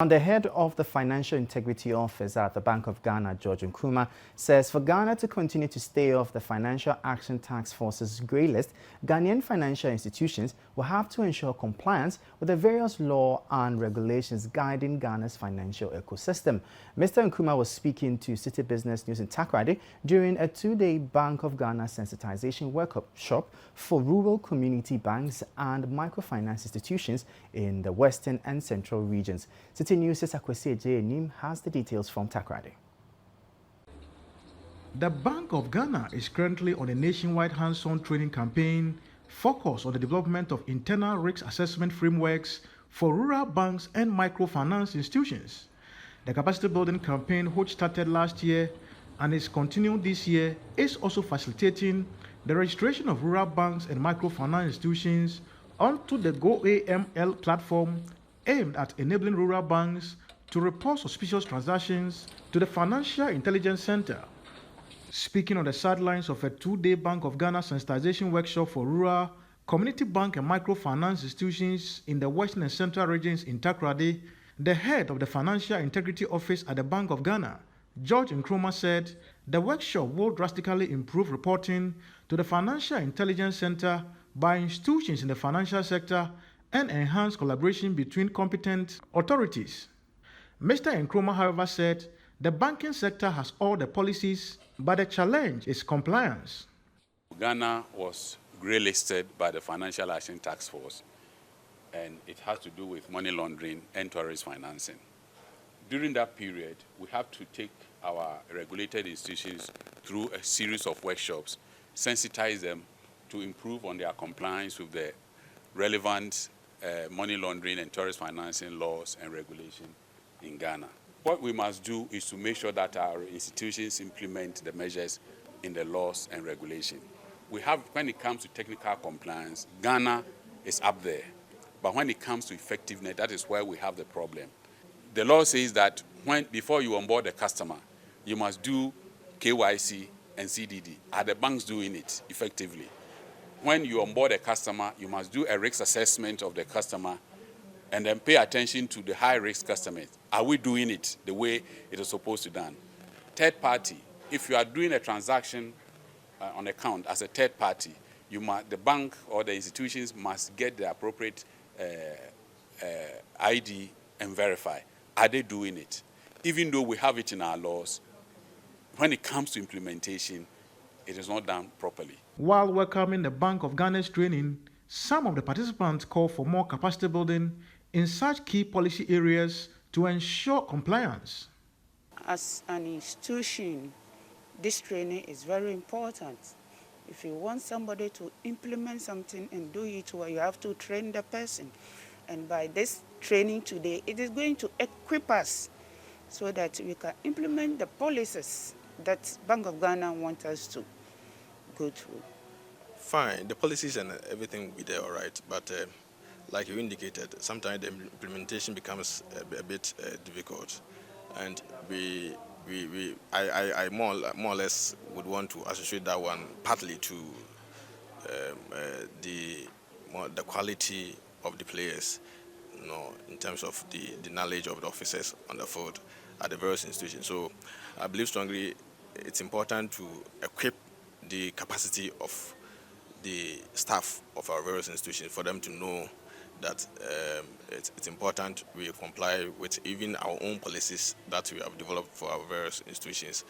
And the head of the Financial Integrity Office at the Bank of Ghana, George Nkrumah, says for Ghana to continue to stay off the Financial Action Task Force's grey list, Ghanaian financial institutions will have to ensure compliance with the various laws and regulations guiding Ghana's financial ecosystem. Mr. Nkrumah was speaking to City Business News in Takoradi during a two-day Bank of Ghana sensitization workshop for rural community banks and microfinance institutions in the western and central regions. City News' Annim has the details from Takoradi. The Bank of Ghana is currently on a nationwide hands-on training campaign focused on the development of internal risk assessment frameworks for rural banks and microfinance institutions. The capacity building campaign, which started last year and is continuing this year, is also facilitating the registration of rural banks and microfinance institutions onto the GoAML platform, aimed at enabling rural banks to report suspicious transactions to the Financial Intelligence Center. Speaking on the sidelines of a two-day Bank of Ghana sensitization workshop for rural, community bank and microfinance institutions in the western and central regions in Takoradi, the head of the Financial Integrity Office at the Bank of Ghana, George Nkrumah, said the workshop will drastically improve reporting to the Financial Intelligence Center by institutions in the financial sector and enhance collaboration between competent authorities. Mr. Nkrumah, however, said the banking sector has all the policies, but the challenge is compliance. Ghana was grey-listed by the Financial Action Task Force, and it has to do with money laundering and tourist financing. During that period, we have to take our regulated institutions through a series of workshops, sensitize them to improve on their compliance with the relevant money laundering and tourist financing laws and regulations in Ghana. What we must do is to make sure that our institutions implement the measures in the laws and regulations. When it comes to technical compliance, Ghana is up there. But when it comes to effectiveness, that is where we have the problem. The law says that before you onboard a customer, you must do KYC and CDD. Are the banks doing it effectively? When you onboard a customer, you must do a risk assessment of the customer and then pay attention to the high-risk customers. Are we doing it the way it is supposed to be done? Third party, if you are doing a transaction on account as a third party, the bank or the institutions must get the appropriate ID and verify. Are they doing it? Even though we have it in our laws, when it comes to implementation, it is not done properly. While welcoming the Bank of Ghana's training, some of the participants call for more capacity building in such key policy areas to ensure compliance. As an institution, this training is very important. If you want somebody to implement something and do it well, you have to train the person. And by this training today, it is going to equip us so that we can implement the policies that Bank of Ghana wants us to go through. Fine, the policies and everything will be there, all right, but like you indicated, sometimes the implementation becomes a bit difficult, and I more or less would want to associate that one partly to the quality of the players, in terms of the knowledge of the officers on the field at the various institutions. So I believe strongly it's important to equip the capacity of the staff of our various institutions for them to know that it's important we comply with even our own policies that we have developed for our various institutions.